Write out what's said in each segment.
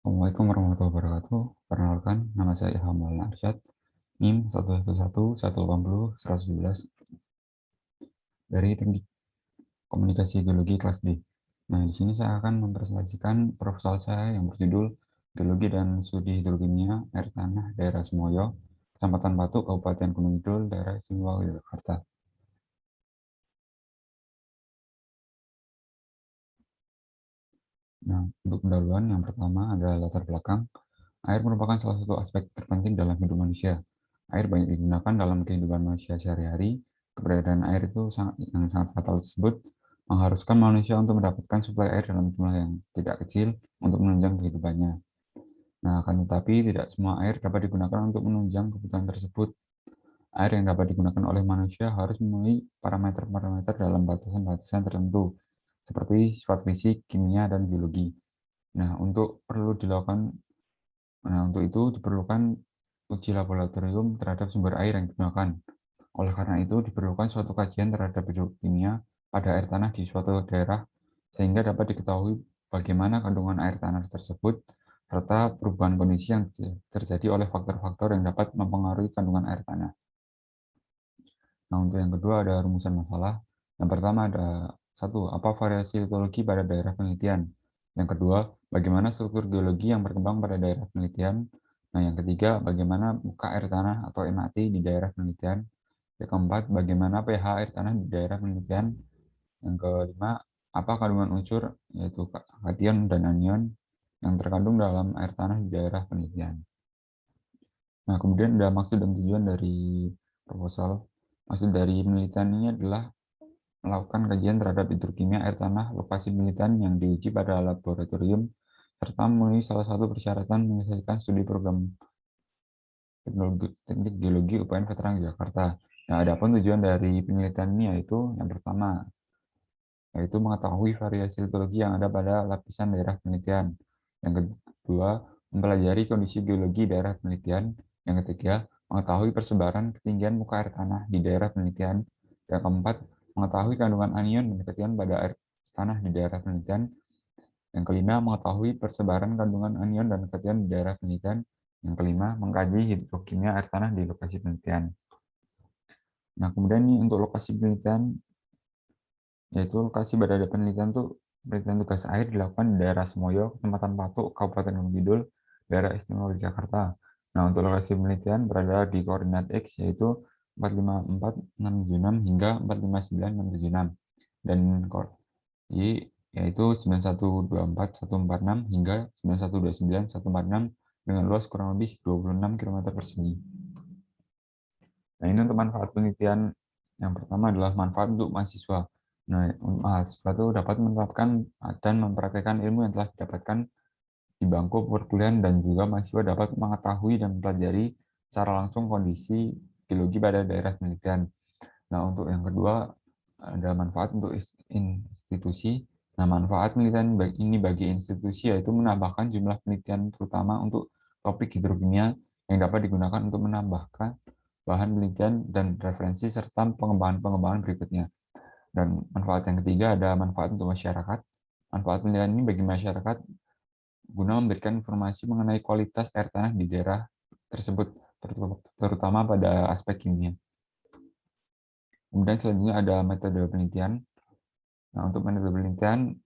Assalamualaikum warahmatullahi wabarakatuh. Perkenalkan, nama saya Ilham Maulana Arsyad, NIM 111 110 117 dari Teknik Komunikasi Geologi kelas D. Nah, di sini saya akan mempresentasikan proposal saya yang berjudul Geologi dan Studi Hidrokimia Air Tanah Daerah Semoyo, Kecamatan Batu, Kabupaten Gunung Kidul, Daerah Istimewa Yogyakarta. Nah, untuk pendahuluan yang pertama adalah latar belakang. Air merupakan salah satu aspek terpenting dalam hidup manusia. Air banyak digunakan dalam kehidupan manusia sehari-hari. Keberadaan air itu yang sangat fatal tersebut mengharuskan manusia untuk mendapatkan suplai air dalam jumlah yang tidak kecil untuk menunjang kehidupannya. Nah, akan tetapi tidak semua air dapat digunakan untuk menunjang kebutuhan tersebut. Air yang dapat digunakan oleh manusia harus memenuhi parameter-parameter dalam batasan-batasan tertentu, seperti sifat fisik, kimia, dan biologi. Untuk itu diperlukan uji laboratorium terhadap sumber air yang digunakan. Oleh karena itu, diperlukan suatu kajian terhadap hidrokimia pada air tanah di suatu daerah sehingga dapat diketahui bagaimana kandungan air tanah tersebut serta perubahan kondisi yang terjadi oleh faktor-faktor yang dapat mempengaruhi kandungan air tanah. Nah, untuk yang kedua ada rumusan masalah. Yang pertama ada satu, apa variasi litologi pada daerah penelitian? Yang kedua, bagaimana struktur geologi yang berkembang pada daerah penelitian? Nah, yang ketiga, bagaimana muka air tanah atau MAT di daerah penelitian? Yang keempat, bagaimana pH air tanah di daerah penelitian? Yang kelima, apa kandungan unsur yaitu kation dan anion yang terkandung dalam air tanah di daerah penelitian? Nah, kemudian ada maksud dan tujuan dari proposal. Maksud dari penelitian ini adalah melakukan kajian terhadap hidrokimia air tanah lokasi penelitian yang diuji pada laboratorium, serta memenuhi salah satu persyaratan menyelesaikan studi program teknik geologi UPN Veteran Jakarta. Nah, adapun tujuan dari penelitian ini yaitu yang pertama, yaitu mengetahui variasi litologi yang ada pada lapisan daerah penelitian. Yang kedua, mempelajari kondisi geologi daerah penelitian. Yang ketiga, mengetahui persebaran ketinggian muka air tanah di daerah penelitian. Yang keempat, mengetahui kandungan anion dan kation pada air tanah di daerah penelitian. Yang kelima, mengetahui persebaran kandungan anion dan kation di daerah penelitian. Yang kelima, mengkaji hidrokimia air tanah di lokasi penelitian. Nah, kemudian ini untuk lokasi penelitian, yaitu lokasi berada penelitian penelitian tugas air dilakukan di daerah Semoyo, Kecamatan Patuk, Kabupaten Gunung Kidul, daerah istimewa Yogyakarta. Nah, untuk lokasi penelitian berada di koordinat X yaitu 454676 hingga 459676 dan Y yaitu 9124146 hingga 9129146 dengan luas kurang lebih 26 km persegi. Nah, ini untuk manfaat penelitian yang pertama adalah manfaat untuk mahasiswa. Nah, mahasiswa itu dapat menerapkan dan mempraktekkan ilmu yang telah didapatkan di bangku perkuliahan dan juga mahasiswa dapat mengetahui dan mempelajari secara langsung kondisi geologi pada daerah penelitian. Nah, untuk yang kedua ada manfaat untuk institusi. Nah, manfaat penelitian ini bagi institusi yaitu menambahkan jumlah penelitian terutama untuk topik hidrokimia yang dapat digunakan untuk menambahkan bahan penelitian dan referensi serta pengembangan-pengembangan berikutnya. Dan manfaat yang ketiga ada manfaat untuk masyarakat. Manfaat penelitian ini bagi masyarakat guna memberikan informasi mengenai kualitas air tanah di daerah tersebut, terutama pada aspek kimia. Kemudian selanjutnya ada metode penelitian. Nah, untuk metode penelitian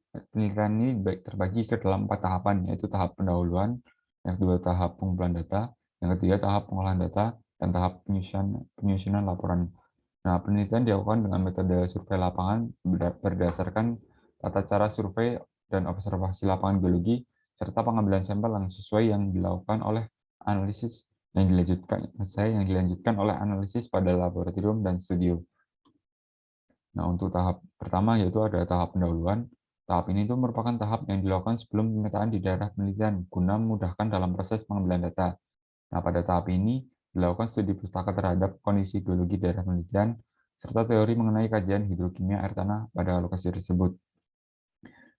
ini terbagi ke dalam 4 tahapan, yaitu tahap pendahuluan, yang kedua tahap pengumpulan data, yang ketiga tahap pengolahan data, dan tahap penyusunan laporan. Nah, penelitian dilakukan dengan metode survei lapangan berdasarkan tata cara survei dan observasi lapangan geologi, serta pengambilan sampel yang sesuai yang dilakukan oleh analisis yang dilanjutkan oleh analisis pada laboratorium dan studio. Nah, untuk tahap pertama yaitu ada tahap pendahuluan. Tahap ini itu merupakan tahap yang dilakukan sebelum pemetaan di daerah penelitian guna memudahkan dalam proses pengambilan data. Nah, pada tahap ini dilakukan studi pustaka terhadap kondisi geologi daerah penelitian serta teori mengenai kajian hidrokimia air tanah pada lokasi tersebut.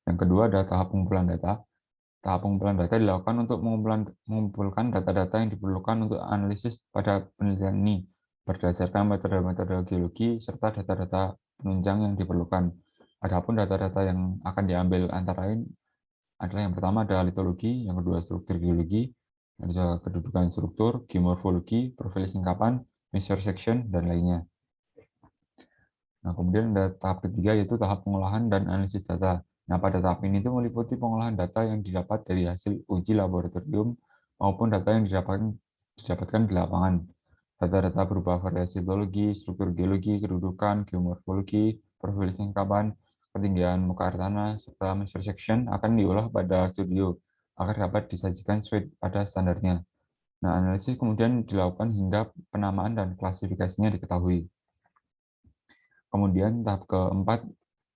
Yang kedua ada tahap pengumpulan data. Tahap pengumpulan data dilakukan untuk mengumpulkan data-data yang diperlukan untuk analisis pada penelitian ini berdasarkan metode-metode geologi serta data-data penunjang yang diperlukan. Adapun data-data yang akan diambil antara lain adalah yang pertama ada litologi, yang kedua struktur geologi, yang ketiga kedudukan struktur, geomorfologi, profil singkapan, measure section, dan lainnya. Nah, kemudian ada tahap ketiga yaitu tahap pengolahan dan analisis data. Nah, pada tahap ini itu meliputi pengolahan data yang didapat dari hasil uji laboratorium maupun data yang didapatkan di lapangan. Data-data berupa variasi litologi, struktur geologi, kedudukan, geomorfologi, profil singkapan, ketinggian muka air tanah, serta measure section akan diolah pada studio agar dapat disajikan sesuai pada standarnya. Nah, analisis kemudian dilakukan hingga penamaan dan klasifikasinya diketahui. Kemudian tahap keempat,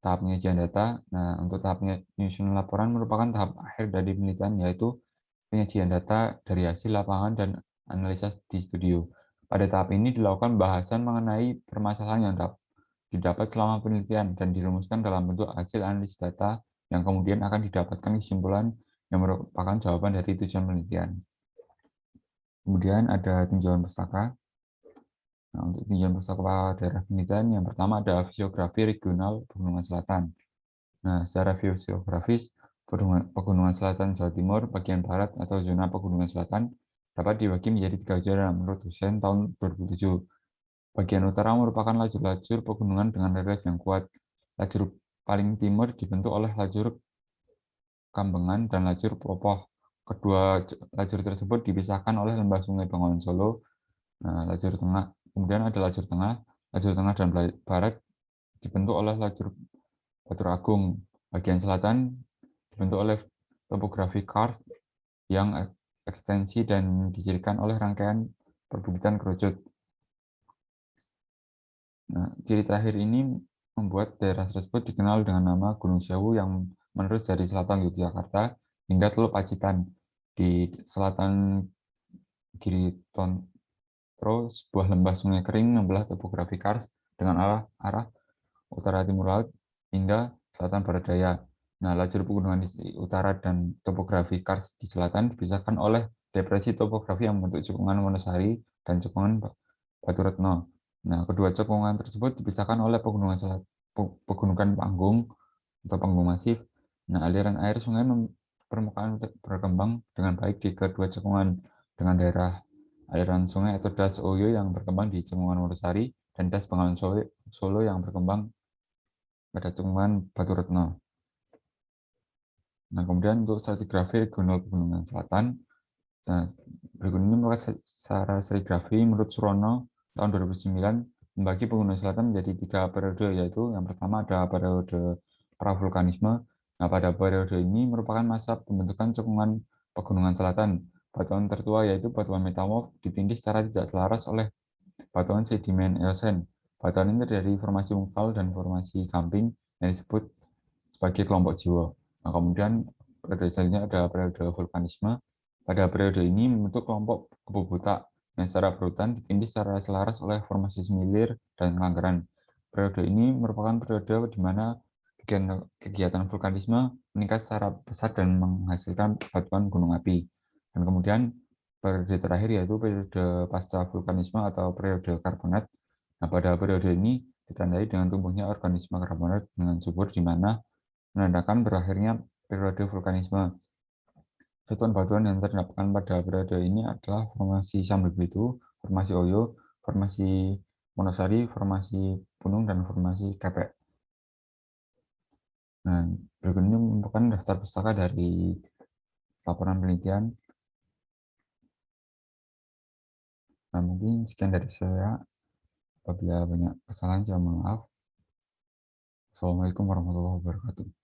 tahap penyajian data. Nah, untuk tahap penyusunan laporan merupakan tahap akhir dari penelitian, yaitu penyajian data dari hasil lapangan dan analisa di studio. Pada tahap ini dilakukan bahasan mengenai permasalahan yang didapat selama penelitian dan dirumuskan dalam bentuk hasil analisis data yang kemudian akan didapatkan kesimpulan yang merupakan jawaban dari tujuan penelitian. Kemudian ada tinjauan pustaka. Nah, untuk tinjauan pustaka daerah penelitian, yang pertama ada fisiografi regional Pegunungan Selatan. Nah, secara fisiografis, Pegunungan Selatan Jawa Timur, bagian barat atau zona Pegunungan Selatan dapat dibagi menjadi 3 zona menurut dosen tahun 2007. Bagian utara merupakan lajur-lajur pegunungan dengan relief yang kuat. Lajur paling timur dibentuk oleh lajur Kambengan dan lajur Popoh. Kedua lajur tersebut dipisahkan oleh lembah Sungai Bengawan Solo. Nah, lajur tengah, kemudian ada lajur tengah dan barat dibentuk oleh lajur Batur Agung. Bagian selatan dibentuk oleh topografi karst yang ekstensi dan dicirikan oleh rangkaian perbukitan kerucut. Nah, ciri terakhir ini membuat daerah tersebut dikenal dengan nama Gunung Sewu yang menerus dari selatan Yogyakarta hingga Teluk Pacitan. Di selatan kiri sebuah lembah sungai kering membelah topografi Kars dengan arah utara timur laut hingga selatan barat daya. Nah, lajur pegunungan di utara dan topografi Kars di selatan dipisahkan oleh depresi topografi yang membentuk cekungan Wonosari dan cekungan Batu Retno. Nah, kedua cekungan tersebut dipisahkan oleh pegunungan Panggung atau Panggung Masif. Nah, aliran air sungai permukaan berkembang dengan baik di kedua cekungan dengan daerah aliran sungai atau das Oyo yang berkembang di cekungan Wonosari dan das Bengawan Solo yang berkembang pada cekungan Batu Retno. Nah, kemudian untuk stratigrafi regional Pegunungan Selatan, nah, berikut ini merupakan secara serigrafi menurut Surono tahun 2009 membagi Pegunungan Selatan menjadi 3 periode, yaitu yang pertama ada periode pravulkanisme. Nah, pada periode ini merupakan masa pembentukan cekungan Pegunungan Selatan. Batuan tertua yaitu batuan metamorf ditindih secara tidak selaras oleh batuan sedimen Eosen. Batuan ini terdiri formasi mungkal dan formasi gamping yang disebut sebagai kelompok jiwa. Nah, kemudian periode selanjutnya ada periode vulkanisme. Pada periode ini membentuk kelompok kubu buta yang secara berurutan ditindih secara selaras oleh formasi semilir dan kelanggaran. Periode ini merupakan periode di mana kegiatan vulkanisme meningkat secara besar dan menghasilkan batuan gunung api. Dan kemudian periode terakhir yaitu periode pasca vulkanisme atau periode karbonat. Nah, pada periode ini ditandai dengan tumbuhnya organisme karbonat dengan subur di mana menandakan berakhirnya periode vulkanisme. Batuan-batuan yang terdapatkan pada periode ini adalah formasi Sambegitu, formasi Oyo, formasi Wonosari, formasi Punung, dan formasi Kepek. Nah, berikut ini merupakan daftar pustaka dari laporan penelitian. Nah, mungkin sekian dari saya. Apabila banyak kesalahan, saya mohon maaf. Assalamualaikum warahmatullahi wabarakatuh.